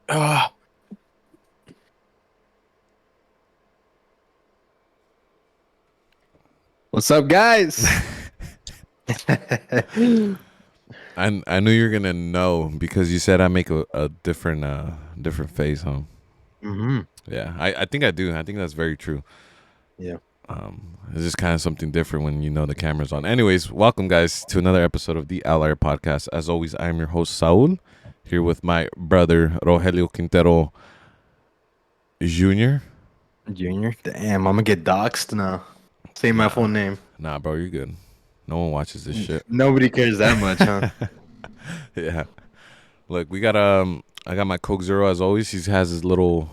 Ah, what's up, guys? I knew you were gonna know because you said I make a different face, huh? hmm Yeah, I think I do. I think that's very true. Yeah. It's just kind of something different when you know the camera's on. Anyways, welcome guys to another episode of the Outlier podcast. As always, I am your host Saul, here with my brother Rogelio Quintero Jr. Junior. Damn, I'm gonna get doxxed now. Say my Nah, full name. nah, bro, you're good. No one watches this shit. Nobody cares that much, huh? Yeah. Look, I got my Coke Zero as always. He has his little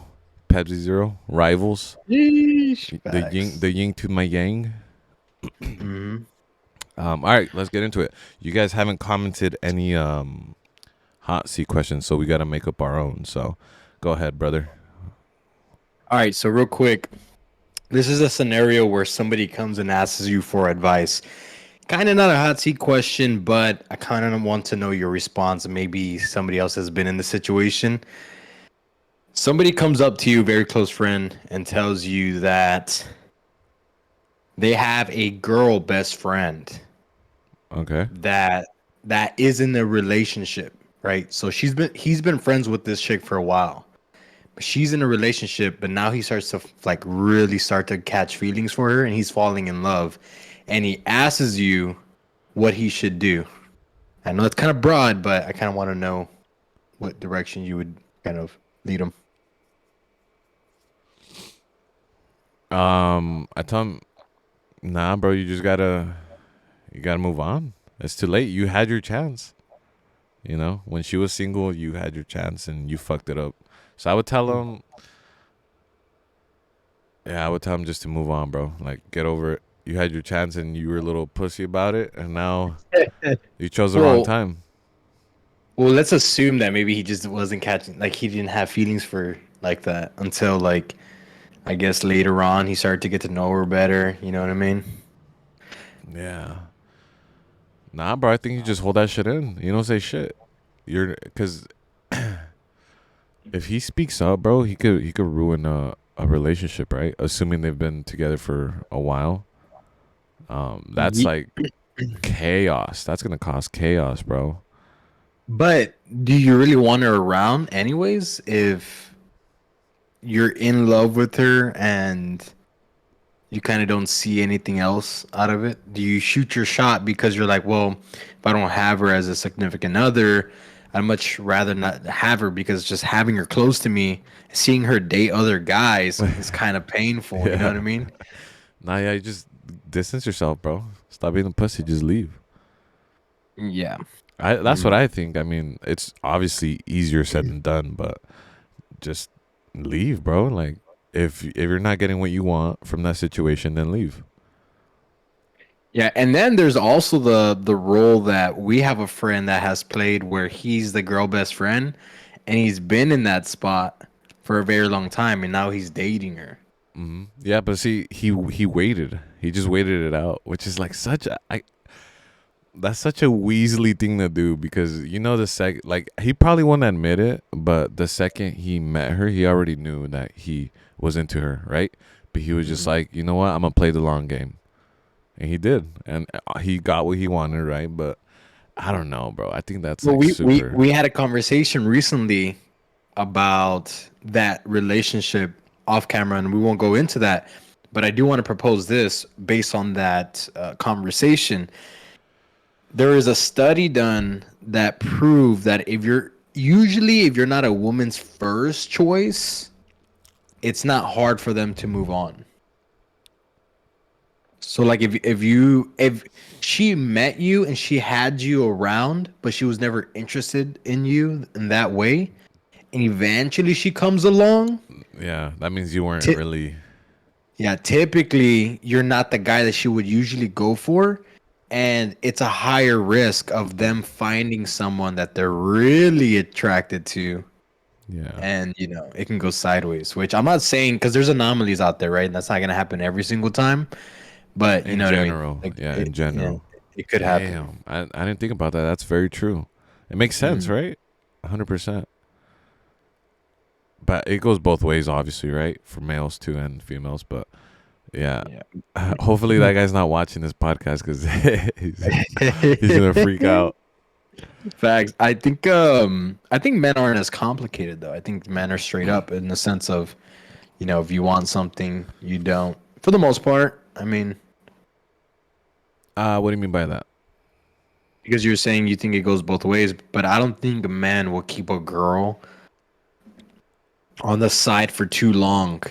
Pepsi Zero rivals. Yeesh. The Facts. yin to my yang. hmm All right, let's get into it. You guys haven't commented any hot seat questions, so we got to make up our own. So, go ahead, brother. All right, so real quick, this is a scenario where somebody comes and asks you for advice. Kind of not a hot seat question, but I kind of want to know your response. Maybe somebody else has been in the situation. Somebody comes up to you, very close friend, and tells you that they have a girl best friend Okay. that is in a relationship, right? So he's been friends with this chick for a while. But she's in a relationship, but now he starts to like really start to catch feelings for her and he's falling in love. And he asks you what he should do. I know it's kind of broad, but I kind of want to know what direction you would kind of lead him. I tell him, nah, bro, you gotta move on. It's too late. You had your chance. You know, when she was single, you had your chance and you fucked it up. So I would tell him, yeah, I would tell him just to move on, bro. Like, get over it. You had your chance and you were a little pussy about it, and now you chose the wrong Well, time. let's assume that maybe he just wasn't catching, like he didn't have feelings for like that until like I guess later on he started to get to know her better. You know what I mean? Yeah. Nah, bro. I think you just hold that shit in. You don't say shit. You're because if he speaks up, bro, he could ruin a relationship, right? Assuming they've been together for a while. That's Ye- like chaos. That's gonna cause chaos, bro. But do you really want her around anyways if you're in love with her and you kind of don't see anything else out of it? Do you shoot your shot because you're like, well, if I don't have her as a significant other, I'd much rather not have her because just having her close to me, seeing her date other guys is kind of painful. You know what Yeah. I mean? Nah, yeah. You just distance yourself, bro. Stop being a pussy. Just leave. Yeah. That's what Mm. I think. I mean, it's obviously easier said than done, but just leave, bro. Like if you're not getting what you want from that situation, then leave. Yeah, and then there's also the role that we have a friend that has played where he's the girl best friend and he's been in that spot for a very long time and now he's dating her. Yeah, but see, he waited. He just waited it out, which is like such a that's such a Weasley thing to do because you know like he probably won't admit it, but the second he met her, he already knew that he was into her, right? But he was just Mhm. like, you know what, I'm gonna play the long game, and he did, and he got what he wanted, right? But I don't know, bro. I think that's Well, like super. we had a conversation recently about that relationship off camera, and we won't go into that. But I do want to propose this based on that conversation. There is a study done that proved that if you're not a woman's first choice, it's not hard for them to move on. So like if she met you and she had you around, but she was never interested in you in that way, and eventually she comes along, Yeah, that means you weren't ti- really. yeah, typically you're not the guy that she would usually go for, and it's a higher risk of them finding someone that they're really attracted to, Yeah, and it can go sideways. Which I'm not saying because there's anomalies out there, right? And that's not gonna happen every single time, but you in know what I mean. general. Like Yeah, in yeah, general. it could happen. Damn, I didn't think about that. That's very true. It makes sense, Mhm. right? 100%. but it goes both ways, obviously, right? For males too and females. But yeah, Yeah. hopefully that guy's not watching this podcast because he's gonna freak out. Facts. I think men aren't as complicated though. I think men are straight up in the sense of, if you want something, you don't. For the most part, I mean, What do you mean by that? because you're saying you think it goes both ways, but I don't think a man will keep a girl on the side for too long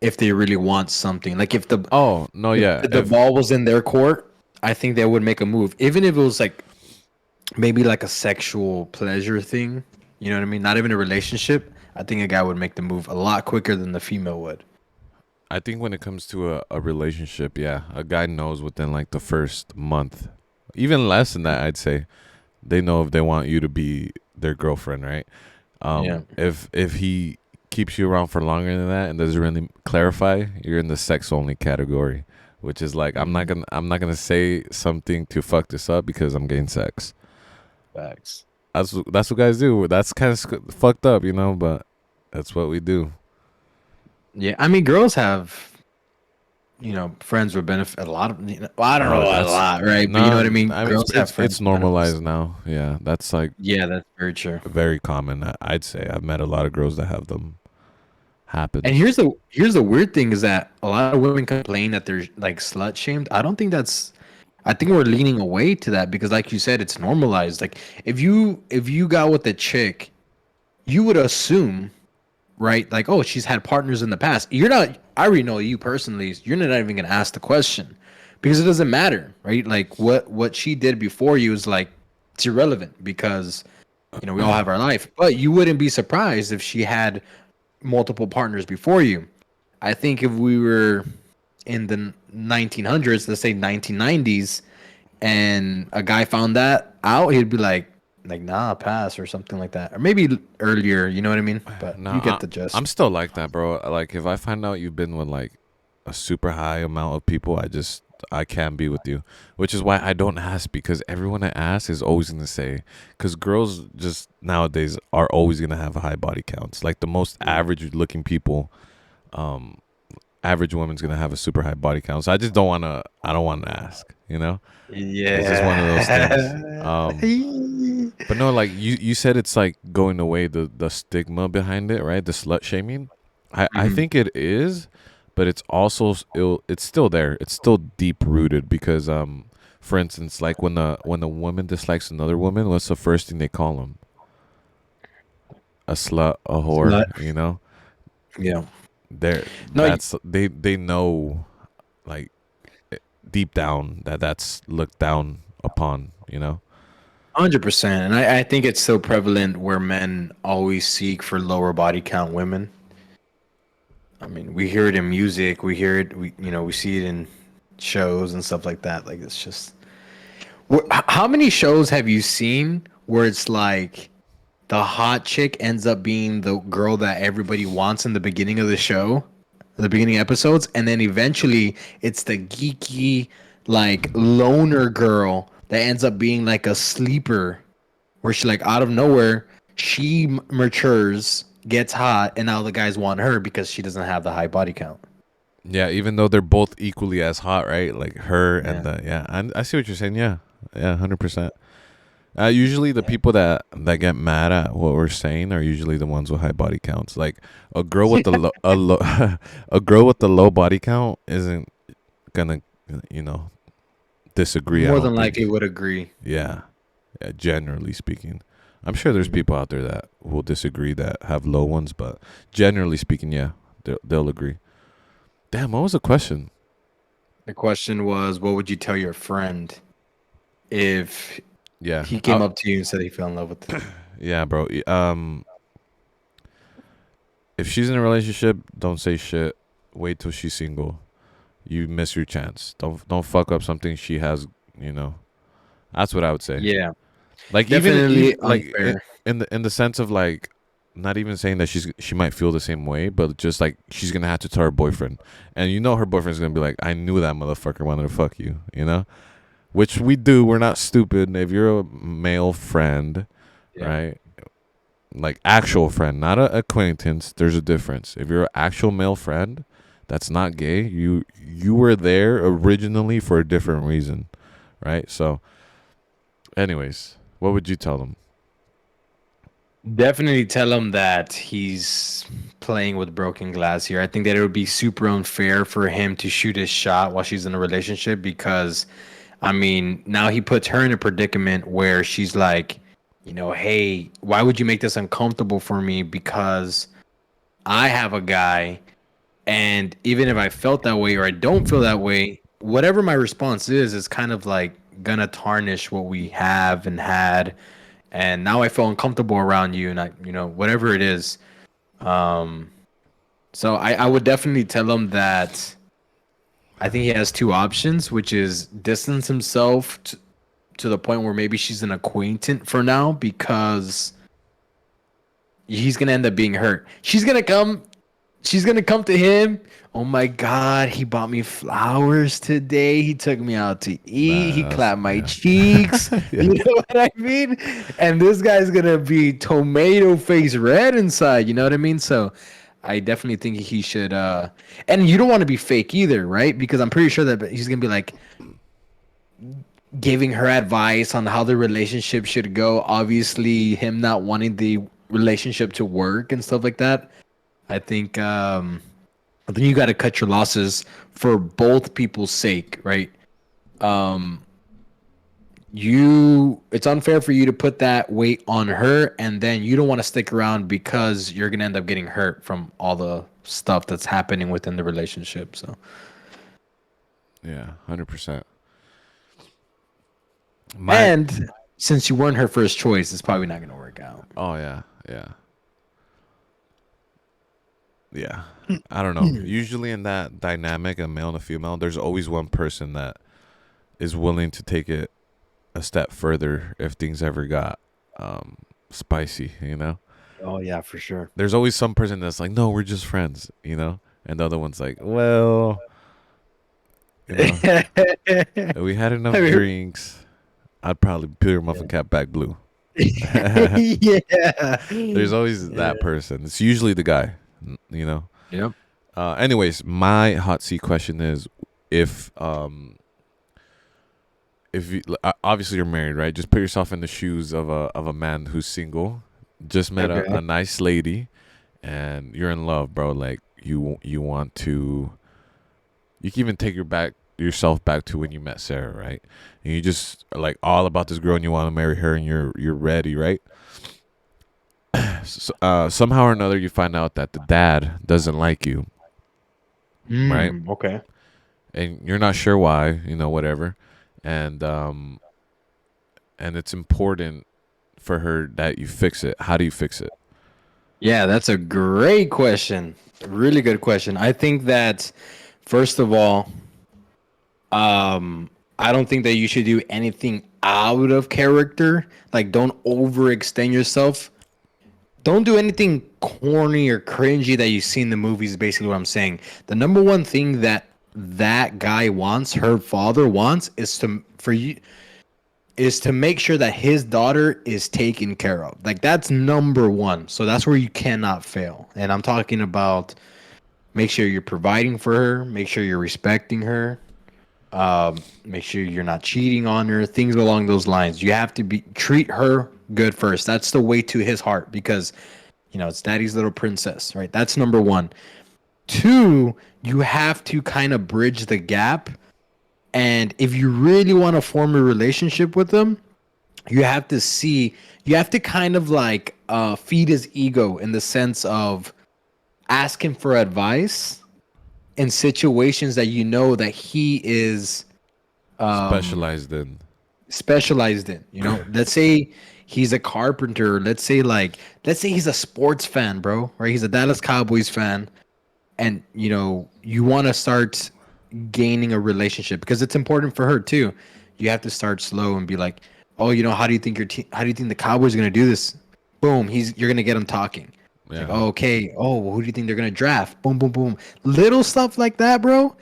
if they really want something. Like if the Oh no, if yeah. the ball was in their court, I think they would make a move, even if it was like maybe like a sexual pleasure thing. You know what I mean? Not even a relationship. I think a guy would make the move a lot quicker than the female would. I think when it comes to a relationship, yeah, a guy knows within like the first month, even less than that, I'd say, they know if they want you to be their girlfriend, right? Yeah. If he keeps you around for longer than that and doesn't really clarify, you're in the sex only category, which is like Mhm. I'm not gonna say something to fuck this up because I'm getting sex. Facts. That's what guys do. That's kind of fucked up, you know, but that's what we do. Yeah, I mean, girls have friends with benefit a lot of. Well, I don't know a That's lot, right? But you know what I no. mean. I mean, Girls have friends it's with benefits. normalized now. Yeah, that's like Yeah, that's very true. very common. I'd say I've met a lot of girls that have them And happen. here's the weird thing is that a lot of women complain that they're like slut shamed. I don't think that's. I think we're leaning away to that because, like you said, it's normalized. Like if you got with a chick, you would assume, right? Like, oh, she's had partners in the past. You're not. I already know you personally. You're not even gonna ask the question because it doesn't matter, right? Like what she did before you is like it's irrelevant because we all have our life. But you wouldn't be surprised if she had multiple partners before you. I think if we were in the 1900s, let's say 1990s, and a guy found that out, he'd be like, nah, pass or something like that, or maybe earlier. You know what I mean? But No, you get the gist. I'm still like that, bro. Like if I find out you've been with like a super high amount of people, I can't be with you. Which is why I don't ask because everyone I ask is always gonna say because girls just nowadays are always gonna have high body counts. Like the most Yeah. average looking people, um, average woman's gonna have a super high body count. So I just don't wanna. I don't want to ask. You know, it's just one of those things. Yeah. But no, like you said, it's like going away the stigma behind it, right? The slut shaming. I Mhm. think it is, but it's also it's still there. It's still deep rooted because for instance, like when a woman dislikes another woman, what's the first thing they call them? A slut, a Slut. whore. You know, Yeah. No, they know like deep down that that's looked down upon. You know. 100%. And I think it's so prevalent where men always seek for lower body count women. I mean, we hear it in music, we hear it, we see it in shows and stuff like that. Like it's just how many shows have you seen where it's like the hot chick ends up being the girl that everybody wants in the beginning of the show, the beginning episodes, and then eventually it's the geeky like loner girl that ends up being like a sleeper where she like out of nowhere she matures, gets hot, and now the guys want her because she doesn't have the high body count. Yeah, even though they're both equally as hot, right? Like her and Yeah. the yeah, I see what you're saying. Yeah, yeah, 100%. Usually the people that get mad at what we're saying are usually the ones with high body counts. Like a girl with the a girl with the low body count isn't gonna you know disagree. I More don't than likely think. would agree. Yeah, yeah, generally speaking, I'm sure there's Mhm. people out there that will disagree that have low ones, but generally speaking, yeah, they'll agree. Damn, what was the question? The question was, what would you tell your friend if Yeah, he came up to you and said he fell in love with her? yeah, bro. If she's in a relationship, don't say shit. Wait till she's single. You miss your chance. Don't fuck up something she has. You know, that's what I would say. Yeah, Like even definitely like unfair. in the sense of like not even saying that she might feel the same way, but just like she's gonna have to tell her boyfriend, and you know her boyfriend's gonna be like, I knew that motherfucker wanted to fuck you. You know, which we do. We're not stupid. If you're a male friend, Yeah. right? like actual friend, not a acquaintance. There's a difference. If you're an actual male friend that's not gay, you were there originally for a different reason, right? So, anyways, what would you tell them? Definitely tell him that he's playing with broken glass here. I think that it would be super unfair for him to shoot his shot while she's in a relationship because, I mean, now he puts her in a predicament where she's like, hey, why would you make this uncomfortable for me? Because I have a guy, and even if I felt that way or I don't feel that way, whatever my response is kind of like gonna tarnish what we have and had, and now I feel uncomfortable around you, and whatever it is. Um, so I would definitely tell him that I think he has two options, which is distance himself to the point where maybe she's an acquaintance for now because he's gonna end up being hurt. She's gonna come to him. Oh my God, he bought me flowers today. He took me out to eat. He That's clapped my yeah, cheeks. yeah, You know what I mean? And this guy's gonna be tomato face red inside. You know what I mean? So I definitely think he should and you don't want to be fake either, right? Because I'm pretty sure that he's gonna be like giving her advice on how the relationship should go. Obviously, him not wanting the relationship to work and stuff like that. I think then you got to cut your losses for both people's sake, right? Um, it's unfair for you to put that weight on her, and then you don't want to stick around because you're gonna end up getting hurt from all the stuff that's happening within the relationship. So, yeah, 100%. My and since you weren't her first choice, it's probably not gonna work out. oh yeah, yeah, yeah. I don't know. Usually in that dynamic, a male and a female, there's always one person that is willing to take it a step further if things ever got spicy, you know? Oh yeah, for sure. There's always some person that's like, no, we're just friends, you know? And the other one's like, well, you know, if we had enough drinks, I'd probably put your muffin cap back blue. Yeah. There's always Yeah. that person. It's usually the guy, you know? Yep. Anyways, my hot seat question is if if you obviously you're married, right? Just put yourself in the shoes of a man who's single, just met a Okay. nice lady, and you're in love, bro. Like you want to, you can even take yourself back to when you met Sarah, right? And you just are like all about this girl, and you want to marry her, and you're ready, right? So, somehow or another, you find out that the dad doesn't like you, right? Okay. And you're not sure why, whatever, and it's important for her that you fix it. How do you fix it? Yeah, that's a great question. Really good question. I think that first of all, I don't think that you should do anything out of character. Like don't overextend yourself. Don't do anything corny or cringy that you see in the movies, basically what I'm saying. The number one thing that guy wants, her father wants, is to make sure that his daughter is taken care of. Like that's number one. So that's where you cannot fail. And I'm talking about make sure you're providing for her, make sure you're respecting her, make sure you're not cheating on her, things along those lines. You have to be treat her good first. That's the way to his heart because it's daddy's little princess, right? That's number one. Two, you have to kind of bridge the gap. And if you really want to form a relationship with them, you have to kind of like feed his ego in the sense of ask him for advice in situations that you know that he is um, Specialized in. specialized in. Let's say he's a carpenter. Let's say he's a sports fan, bro. Right? He's a Dallas Cowboys fan, and you want to start gaining a relationship because it's important for her too. You have to start slow and be like, oh, how do you think how do you think the Cowboys are gonna do this? Boom, you're gonna get him talking. It's like, Yeah. oh, okay. Oh, well, who do you think they're gonna draft? Boom, boom, boom. Little stuff like that, bro.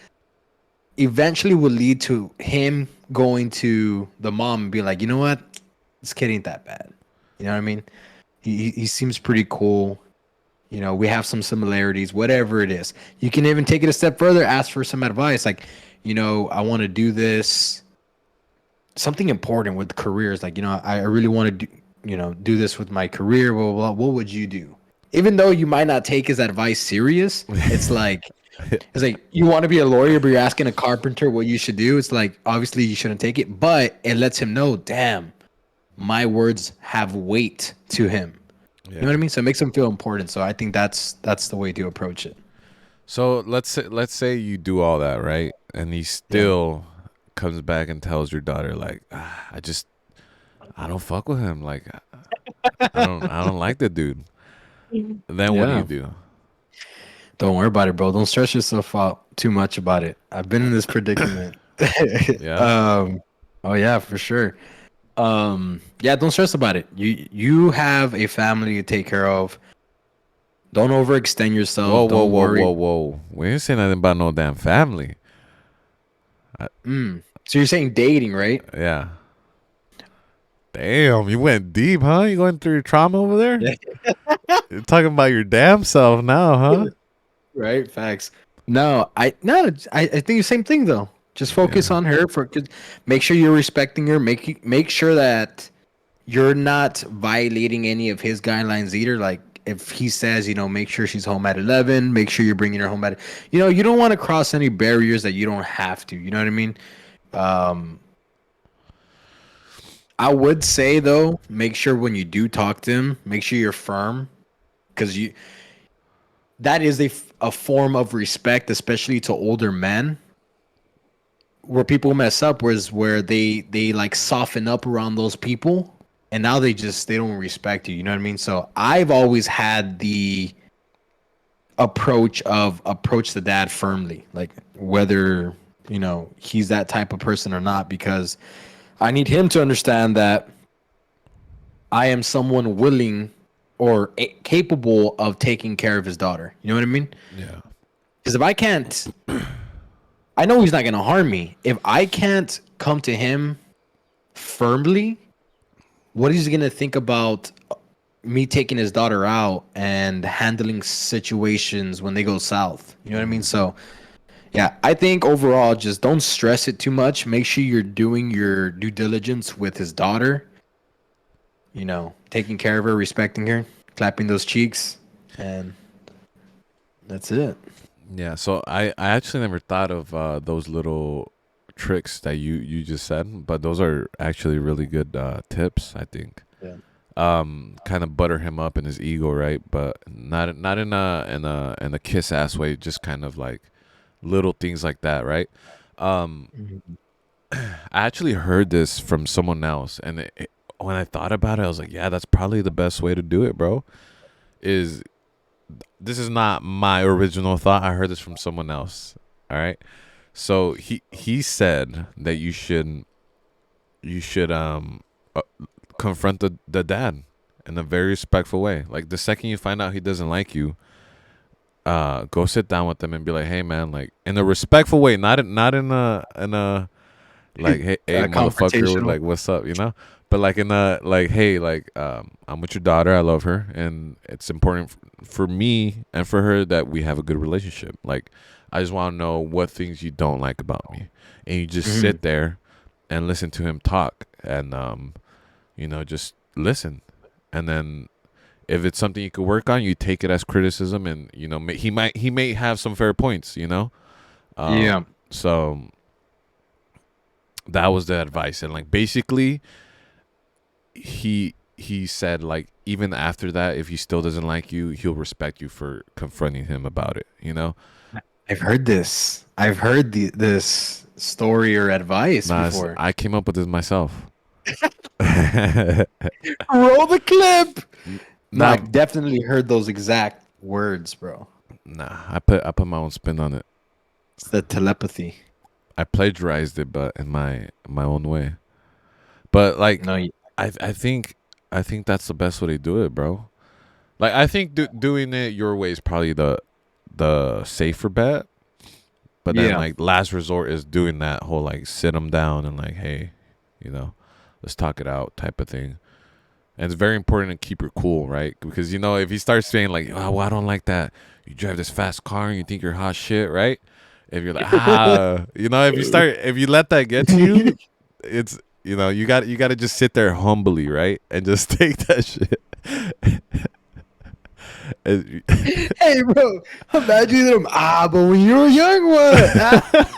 Eventually will lead to him going to the mom and be like, you know what? This kid ain't that bad. You know what I mean? He seems pretty cool. You know, we have some similarities, whatever it is. You can even take it a step further, ask for some advice. Like, you know, I want to do this. Something important with careers. Like, you know, I really want to do, you know, do this with my career. Blah, blah, blah. What would you do? Even though you might not take his advice serious, it's like you want to be a lawyer, but you're asking a carpenter what you should do. It's like obviously you shouldn't take it, but it lets him know, damn, my words have weight to him. You know Yeah. what I mean? So it makes him feel important. So I think that's the way to approach it. So let's say you do all that, right? And he Yeah. still comes back and tells your daughter like, I don't fuck with him. Like I don't like the dude. Then what do you Yeah. do? Don't worry about it, bro. Don't stress yourself out too much about it. I've been in this predicament. Yeah. um, oh yeah, for sure. Yeah, don't stress about it. You have a family to take care of. Don't overextend Whoa, yourself. whoa, Don't whoa, worry. whoa, whoa. We ain't saying nothing about no damn family. So you're saying dating, right? Yeah. Damn, you went deep, huh? You going through your trauma over there? Yeah. You're talking about your damn self now, huh? Right, facts. No, I think the same thing though. Just focus Yeah. on her for 'cause make sure you're respecting her. Make sure that you're not violating any of his guidelines either. Like if he says, you know, make sure she's home at 11, make sure you're bringing her home at, you know, you don't want to cross any barriers that you don't have to. You know what I mean? Um, I would say though, make sure when you do talk to him, make sure you're firm because you that is a form of respect, especially to older men. Where people mess up was where they like soften up around those people, and now they don't respect you. You know what I mean? So I've always had the approach of approach the dad firmly, like whether you know he's that type of person or not, because I need him to understand that I am someone willing or capable of taking care of his daughter. You know what I mean? Yeah. Because if I can't, I know he's not gonna harm me. If I can't come to him firmly, what is he gonna think about me taking his daughter out and handling situations when they go south? You know what I mean? So yeah, I think overall, just don't stress it too much. Make sure you're doing your due diligence with his daughter. You know, taking care of her, respecting her, clapping those cheeks, and that's it. Yeah. So I actually never thought of those little tricks that you just said, but those are actually really good tips, I think. Yeah. Kind of butter him up in his ego, right? But not in a kiss ass way, just kind of like little things like that, right? Um, Mhm. I actually heard this from someone else, and when I thought about it, I was like, yeah, that's probably the best way to do it, bro. Is This is not my original thought. I heard this from someone else. All right. So he said that you should uh, confront the dad in a very respectful way. Like the second you find out he doesn't like you, go sit down with him and be like, hey man, like in a respectful way, not in a like hey motherfucker, Confrontational. like what's up, you know, but like in a like hey like I'm with your daughter, I love her, and it's important for me and for her that we have a good relationship. Like I just want to know what things you don't like about me, and you just Mhm. sit there and listen to him talk, and just listen, and then if it's something you could work on, you take it as criticism, and he may have some fair points, Yeah. so that was the advice. And like basically he said like even after that, if he still doesn't like you, he'll respect you for confronting him about it. I've heard this. I've heard this story or advice Nah, before. I came up with this myself. Nah. Roll the clip. No, I've definitely heard those exact words, bro. I put my own spin on it. It's the telepathy. I plagiarized it, but in my own way. But like No, I think that's the best way to do it, bro. Like I think doing it your way is probably the safer bet. But then yeah. like last resort is doing that whole like sit them down and like, hey, let's talk it out type of thing. And it's very important to keep your cool, right? Because you know, if he starts saying like, "Oh, well, I don't like that. You drive this fast car and you think you're hot shit," right? If you're like, you know, if you let that get to you, it's you know, you got to just sit there humbly, right, and just take that shit. Hey, bro, imagine them. But when you were young, what?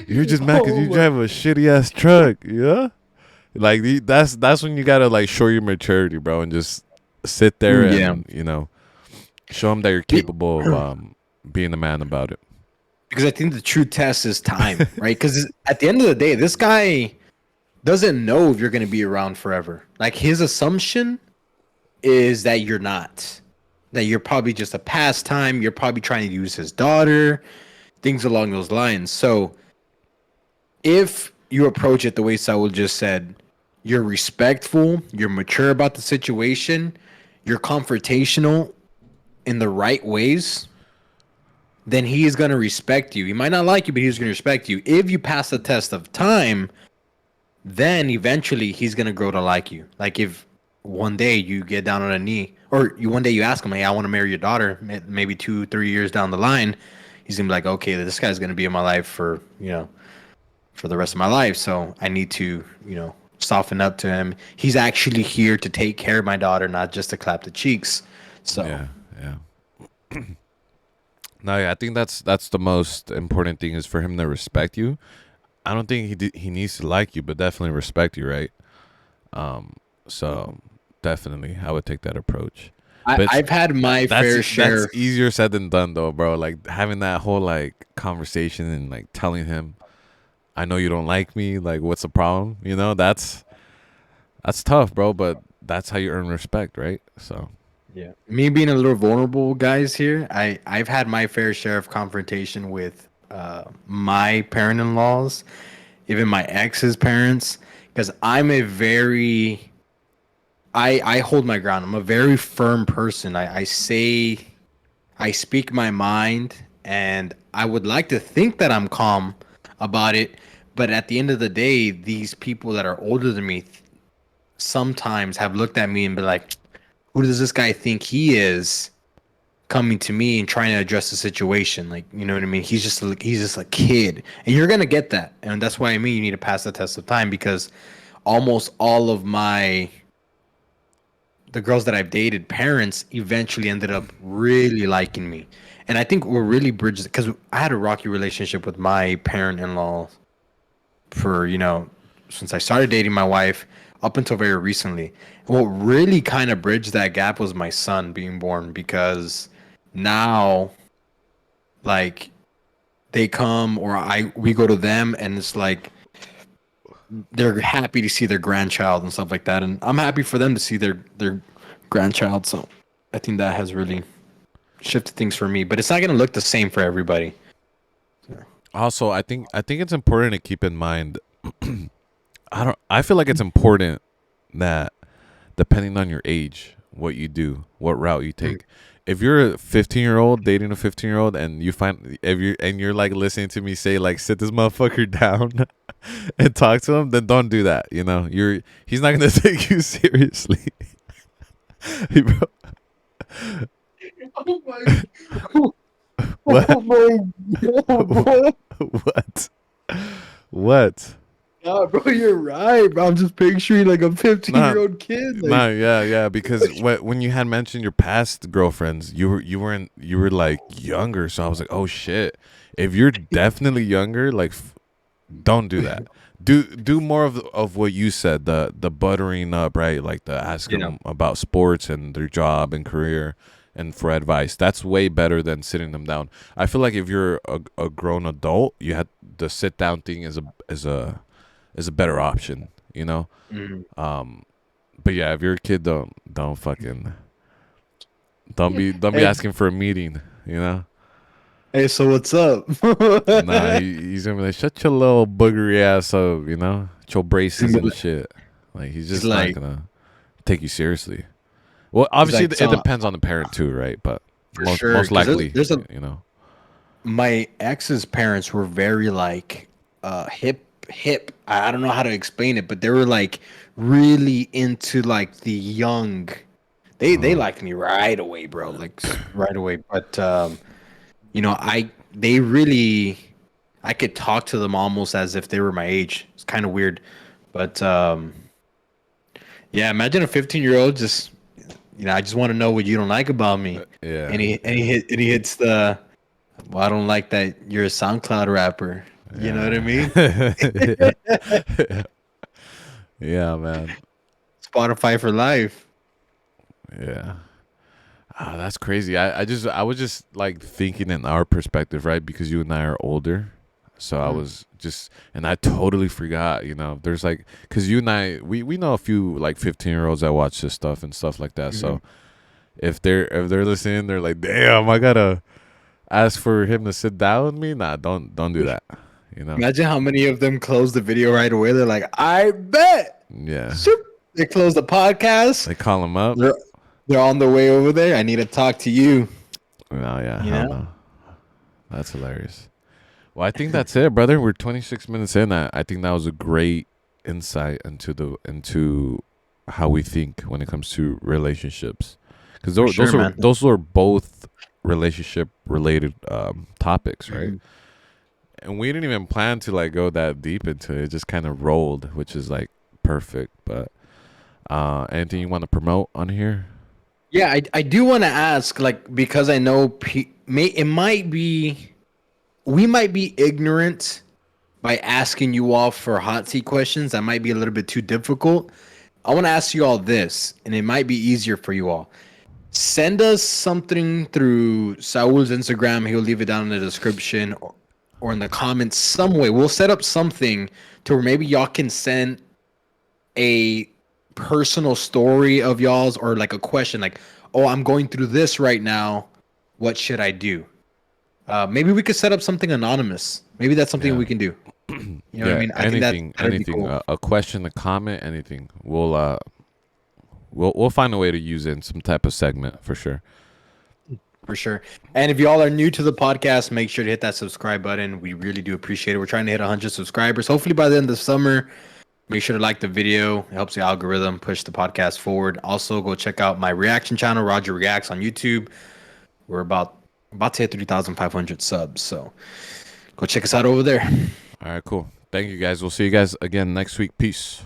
You're just mad because Oh you my. drive a shitty ass truck, yeah. Like that's when you gotta like show your maturity, bro, and just sit there Yeah. and you know show them that you're Be- capable of being a man about it. because I think the true test is time, right? Because at the end of the day, this guy doesn't know if you're going to be around forever. Like his assumption is that you're not, that you're probably just a pastime. You're probably trying to use his daughter, things along those lines. So if you approach it the way Saul just said, you're respectful, you're mature about the situation, you're confrontational in the right ways, then he is going to respect you. He might not like you, but he's going to respect you. If you pass the test of time, then eventually he's going to grow to like you. Like if one day you get down on a knee, or you one day you ask him, "Hey, I want to marry your daughter," maybe 2, 3 years down the line, he's going to be like, "Okay, this guy's going to be in my life for, for the rest of my life. So I need to, soften up to him. He's actually here to take care of my daughter, not just to clap the cheeks." So, Yeah, yeah. No, yeah, I think that's the most important thing is for him to respect you. I don't think he needs to like you, but definitely respect you, right? So definitely, I would take that approach. But I've had my that's fair that's share. easier said than done, though, bro. Like having that whole like conversation and like telling him, "I know you don't like me. Like, what's the problem?" You know, that's tough, bro. But that's how you earn respect, right? So Yeah. Me being a little vulnerable, guys, here, I've had my fair share of confrontation with my parent-in-laws, even my ex's parents, because I'm a very I hold my ground. I'm a very firm person. I speak my mind, and I would like to think that I'm calm about it, but at the end of the day, these people that are older than me sometimes have looked at me and been like, "Who does this guy think he is?" Coming to me and trying to address the situation. Like, you know what I mean? He's just a kid. And you're gonna get that. And that's why I mean you need to pass the test of time, because almost all of the girls that I've dated, parents eventually ended up really liking me. And I think we're really bridged because I had a rocky relationship with my parent in law for, since I started dating my wife up until very recently. And what really kind of bridged that gap was my son being born, because now, like, they come or we go to them, and it's like they're happy to see their grandchild and stuff like that, and I'm happy for them to see their grandchild. So I think that has really shifted things for me, but it's not going to look the same for everybody. also, I think it's important to keep in mind. I feel like it's important that depending on your age, what you do, what route you take. If you're a 15-year-old dating a 15-year-old and you find if you're like listening to me say like sit this motherfucker down and talk to him, then don't do that. You know, he's not gonna take you seriously. Bro, Oh my, what? oh my God, bro. What? What? Nah, bro, you're right, bro. I'm just picturing like a 15-year-old Nah, year old kid. nah, Like, yeah. Because when you had mentioned your past girlfriends, you were like younger, so I was like, oh shit. If you're definitely younger, like, don't do that. Do more of what you said, the buttering up, right? Like the asking them about sports and their job and career, and for advice. That's way better than sitting them down. I feel like if you're a grown adult, you had the sit down thing is a better option. You know. mm. Um, but yeah, if you're a kid, don't fucking don't be Hey, asking for a meeting. You know. hey, so what's up? Nah, he's gonna be like, shut your little boogery ass up, you know? Your braces and shit. Like he's He's just not like, gonna take you seriously. Well, he's obviously like, it so depends on the parent too, right? But for sure, most because likely, there's a you know. my ex's parents were very like hip hip. I don't know how to explain it, but they were like really into like the young. They liked me right away, bro. Like right away. But you know, they really I could talk to them almost as if they were my age. It's kind of weird. But yeah, imagine a 15-year-old just I just want to know what you don't like about me. Yeah. And he hits the well, I don't like that you're a SoundCloud rapper. You know what I mean? Yeah. Yeah, man. Spotify for life. Yeah. Ah, that's crazy. I was just like thinking in our perspective, right? Because you and I are older. So I Mm. was just, and I totally forgot, there's like, cause you and I, we know a few like 15-year-olds that watch this stuff and stuff like that. Hmm. So if they're listening, they're like, damn, I gotta ask for him to sit down with me. Nah, don't do that. You know? Imagine how many of them close the video right away. They're like, I bet. Yeah. Shoop. They close the podcast. They call him up. They're they're on the way over there. I need to talk to you. No, yeah, You hell know? no. That's hilarious. Well, I think that's it, brother. We're 26 minutes in. I think that was a great insight into how we think when it comes to relationships, because For those, sure, those are man. those are both relationship related topics, right? Mhm. And we didn't even plan to like go that deep into it. It just kind of rolled, which is like perfect. But anything you want to promote on here? Yeah, I do want to ask, like, because I know it might be we might be ignorant by asking you all for hot seat questions. That might be a little bit too difficult. I want to ask you all this, and it might be easier for you all. Send us something through Saul's Instagram. He'll leave it down in the description or in the comments some way. We'll set up something to where maybe y'all can send a personal story of y'all's or like a question like, oh, I'm going through this right now. What should I do? Maybe we could set up something anonymous. Maybe that's something Yeah. we can do. You know what I Yeah, mean? I think anything, that'd be anything, cool. a question, a comment, anything. We'll find a way to use it in some type of segment for sure. For sure. And if y'all are new to the podcast, make sure to hit that subscribe button. We really do appreciate it. We're trying to hit 100 subscribers. Hopefully by the end of the summer. Make sure to like the video. It helps the algorithm push the podcast forward. Also, go check out my reaction channel, Roger Reacts, on YouTube. We're about to hit 3,500 subs. So go check us out over there. All right, cool. Thank you guys. We'll see you guys again next week. Peace.